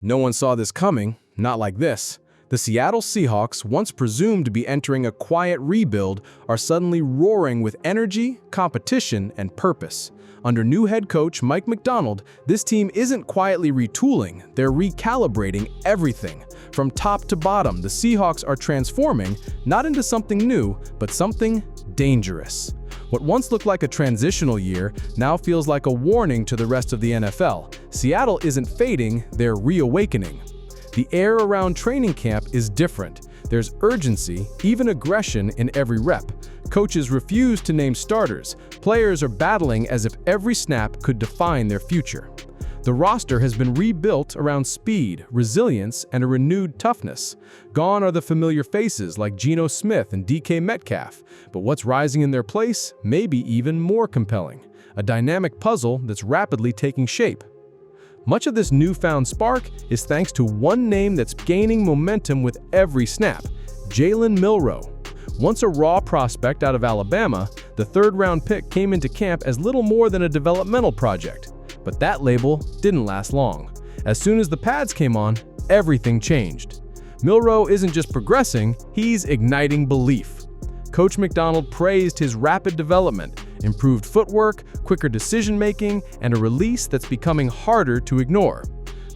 No one saw this coming, not like this. The Seattle Seahawks, once presumed to be entering a quiet rebuild, are suddenly roaring with energy, competition, and purpose. Under new head coach Mike Macdonald, this team isn't quietly retooling, they're recalibrating everything. From top to bottom, the Seahawks are transforming, not into something new, but something dangerous. What once looked like a transitional year now feels like a warning to the rest of the NFL. Seattle isn't fading, they're reawakening. The air around training camp is different. There's urgency, even aggression in every rep. Coaches refuse to name starters. Players are battling as if every snap could define their future. The roster has been rebuilt around speed, resilience, and a renewed toughness. Gone are the familiar faces like Geno Smith and DK Metcalf, but what's rising in their place may be even more compelling. A dynamic puzzle that's rapidly taking shape. Much of this newfound spark is thanks to one name that's gaining momentum with every snap: Jalen Milroe. Once a raw prospect out of Alabama, the third-round pick came into camp as little more than a developmental project. But that label didn't last long. As soon as the pads came on, everything changed. Milroe isn't just progressing, he's igniting belief. Coach Macdonald praised his rapid development, improved footwork, quicker decision-making, and a release that's becoming harder to ignore.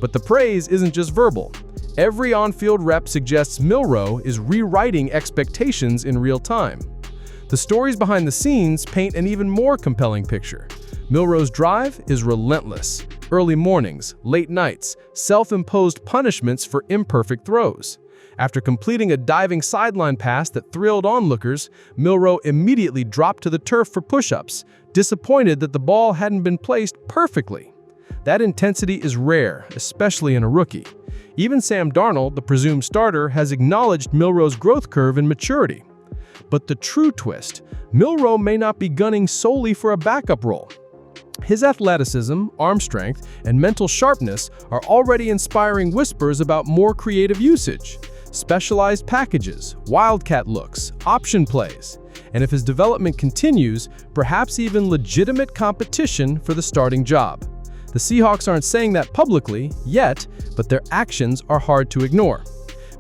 But the praise isn't just verbal. Every on-field rep suggests Milroe is rewriting expectations in real time. The stories behind the scenes paint an even more compelling picture. Milroe's drive is relentless. Early mornings, late nights, self-imposed punishments for imperfect throws. After completing a diving sideline pass that thrilled onlookers, Milroe immediately dropped to the turf for push-ups, disappointed that the ball hadn't been placed perfectly. That intensity is rare, especially in a rookie. Even Sam Darnold, the presumed starter, has acknowledged Milroe's growth curve and maturity. But the true twist, Milroe may not be gunning solely for a backup role. His athleticism, arm strength, and mental sharpness are already inspiring whispers about more creative usage. Specialized packages, wildcat looks, option plays, and if his development continues, perhaps even legitimate competition for the starting job. The Seahawks aren't saying that publicly yet, but their actions are hard to ignore.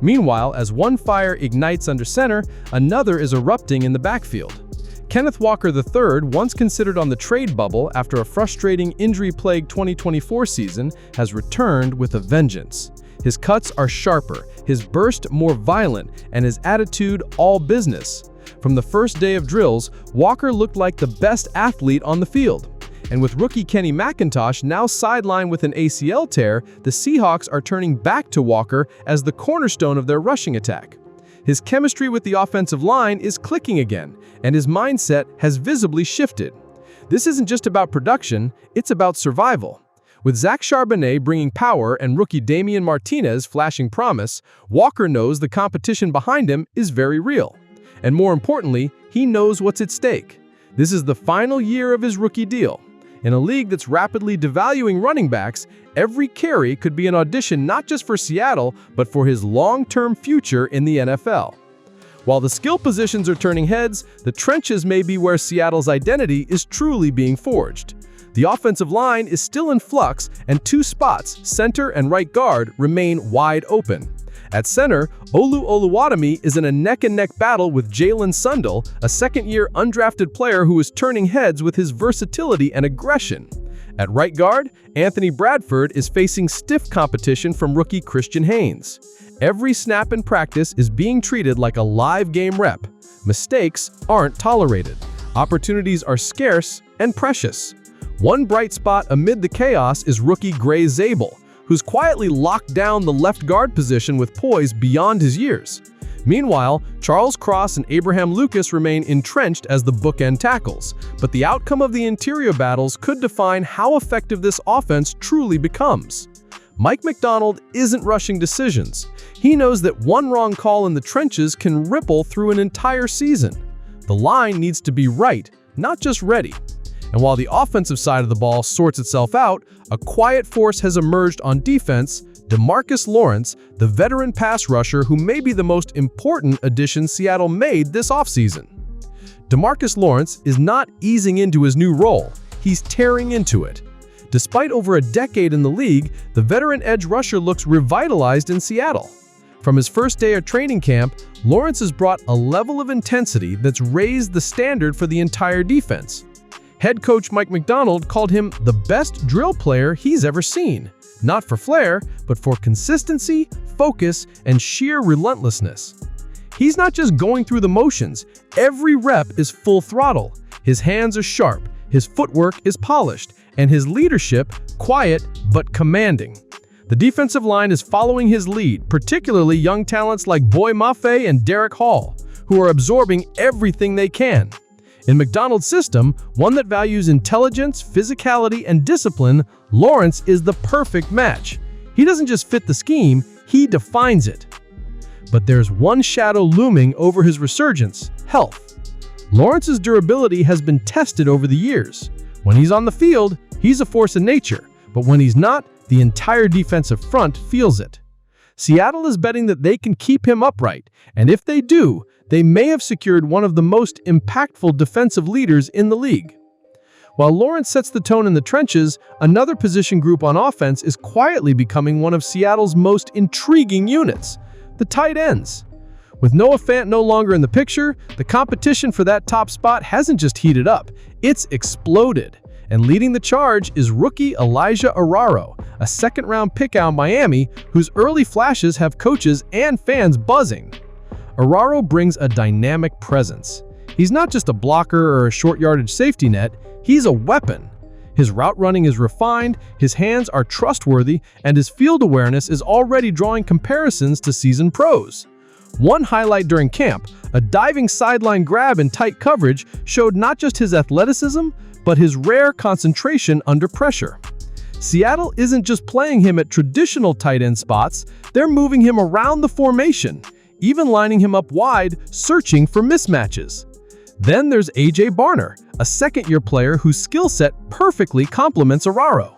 Meanwhile, as one fire ignites under center, another is erupting in the backfield. Kenneth Walker III, once considered on the trade bubble after a frustrating injury-plagued 2024 season, has returned with a vengeance. His cuts are sharper, his burst more violent, and his attitude all business. From the first day of drills, Walker looked like the best athlete on the field. And with rookie Kenny McIntosh now sidelined with an ACL tear, the Seahawks are turning back to Walker as the cornerstone of their rushing attack. His chemistry with the offensive line is clicking again, and his mindset has visibly shifted. This isn't just about production, it's about survival. With Zach Charbonnet bringing power and rookie Damian Martinez flashing promise, Walker knows the competition behind him is very real. And more importantly, he knows what's at stake. This is the final year of his rookie deal. In a league that's rapidly devaluing running backs, every carry could be an audition not just for Seattle, but for his long-term future in the NFL. While the skill positions are turning heads, the trenches may be where Seattle's identity is truly being forged. The offensive line is still in flux, and two spots, center and right guard, remain wide open. At center, Olu Oluwadimi is in a neck-and-neck battle with Jalen Sundell, a second-year undrafted player who is turning heads with his versatility and aggression. At right guard, Anthony Bradford is facing stiff competition from rookie Christian Haynes. Every snap in practice is being treated like a live game rep. Mistakes aren't tolerated. Opportunities are scarce and precious. One bright spot amid the chaos is rookie Gray Zabel, who's quietly locked down the left guard position with poise beyond his years. Meanwhile, Charles Cross and Abraham Lucas remain entrenched as the bookend tackles, but the outcome of the interior battles could define how effective this offense truly becomes. Mike Macdonald isn't rushing decisions. He knows that one wrong call in the trenches can ripple through an entire season. The line needs to be right, not just ready. And while the offensive side of the ball sorts itself out, a quiet force has emerged on defense: DeMarcus Lawrence, the veteran pass rusher who may be the most important addition Seattle made this offseason. DeMarcus Lawrence is not easing into his new role, he's tearing into it. Despite over a decade in the league, the veteran edge rusher looks revitalized in Seattle. From his first day at training camp, Lawrence has brought a level of intensity that's raised the standard for the entire defense. Head coach Mike Macdonald called him the best drill player he's ever seen, not for flair, but for consistency, focus, and sheer relentlessness. He's not just going through the motions. Every rep is full throttle. His hands are sharp, his footwork is polished, and his leadership quiet but commanding. The defensive line is following his lead, particularly young talents like Boy Mafe and Derek Hall, who are absorbing everything they can. In Macdonald's system, one that values intelligence, physicality, and discipline, Lawrence is the perfect match. He doesn't just fit the scheme, he defines it. But there's one shadow looming over his resurgence: health. Lawrence's durability has been tested over the years. When he's on the field, he's a force of nature, but when he's not, the entire defensive front feels it. Seattle is betting that they can keep him upright, and if they do, they may have secured one of the most impactful defensive leaders in the league. While Lawrence sets the tone in the trenches, another position group on offense is quietly becoming one of Seattle's most intriguing units: the tight ends. With Noah Fant no longer in the picture, the competition for that top spot hasn't just heated up, it's exploded. And leading the charge is rookie Elijah Araro, a second-round pick out of Miami whose early flashes have coaches and fans buzzing. Araro brings a dynamic presence. He's not just a blocker or a short-yardage safety net, he's a weapon. His route running is refined, his hands are trustworthy, and his field awareness is already drawing comparisons to seasoned pros. One highlight during camp, a diving sideline grab in tight coverage, showed not just his athleticism, but his rare concentration under pressure. Seattle isn't just playing him at traditional tight end spots, they're moving him around the formation, even lining him up wide, searching for mismatches. Then there's A.J. Barner, a second-year player whose skill set perfectly complements Araro.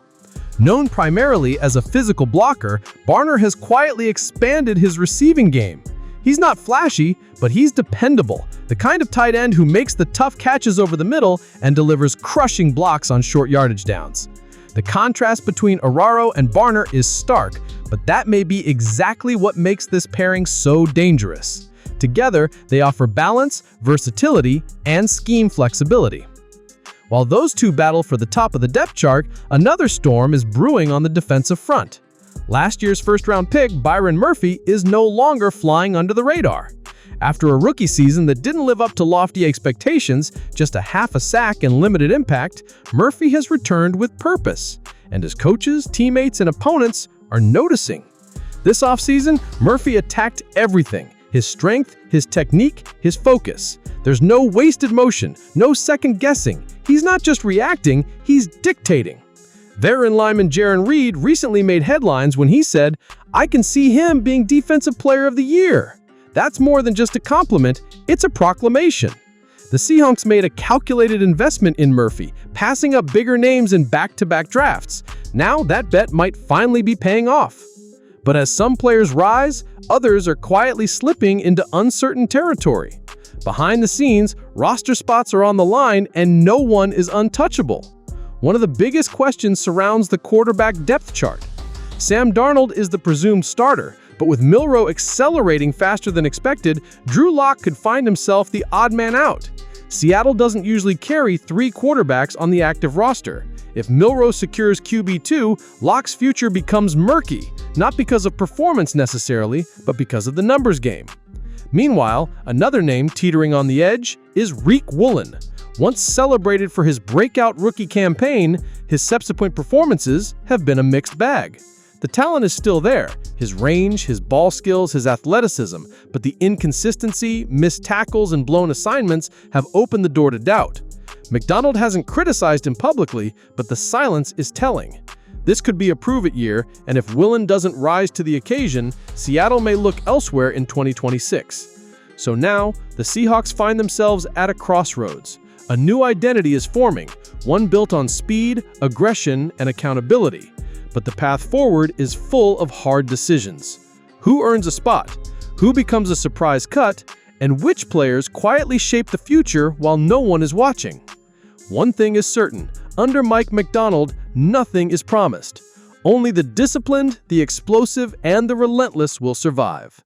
Known primarily as a physical blocker, Barner has quietly expanded his receiving game. He's not flashy, but he's dependable, the kind of tight end who makes the tough catches over the middle and delivers crushing blocks on short yardage downs. The contrast between Araro and Barner is stark, but that may be exactly what makes this pairing so dangerous. Together, they offer balance, versatility, and scheme flexibility. While those two battle for the top of the depth chart, another storm is brewing on the defensive front. Last year's first-round pick, Byron Murphy, is no longer flying under the radar. After a rookie season that didn't live up to lofty expectations, just a half a sack and limited impact, Murphy has returned with purpose, and his coaches, teammates, and opponents are noticing. This offseason, Murphy attacked everything: his strength, his technique, his focus. There's no wasted motion, no second guessing. He's not just reacting, he's dictating. Veteran lineman Jarran Reed recently made headlines when he said, "I can see him being Defensive Player of the Year." That's more than just a compliment, it's a proclamation. The Seahawks made a calculated investment in Murphy, passing up bigger names in back-to-back drafts. Now that bet might finally be paying off. But as some players rise, others are quietly slipping into uncertain territory. Behind the scenes, roster spots are on the line and no one is untouchable. One of the biggest questions surrounds the quarterback depth chart. Sam Darnold is the presumed starter, but with Milroe accelerating faster than expected, Drew Lock could find himself the odd man out. Seattle doesn't usually carry 3 quarterbacks on the active roster. If Milroe secures QB2, Lock's future becomes murky, not because of performance necessarily, but because of the numbers game. Meanwhile, another name teetering on the edge is Riq Woolen. Once celebrated for his breakout rookie campaign, his subsequent performances have been a mixed bag. The talent is still there, his range, his ball skills, his athleticism, but the inconsistency, missed tackles, and blown assignments have opened the door to doubt. Macdonald hasn't criticized him publicly, but the silence is telling. This could be a prove-it year, and if Woolen doesn't rise to the occasion, Seattle may look elsewhere in 2026. So now, the Seahawks find themselves at a crossroads. A new identity is forming, one built on speed, aggression, and accountability. But the path forward is full of hard decisions. Who earns a spot? Who becomes a surprise cut? And which players quietly shape the future while no one is watching? One thing is certain, under Mike Macdonald, nothing is promised. Only the disciplined, the explosive, and the relentless will survive.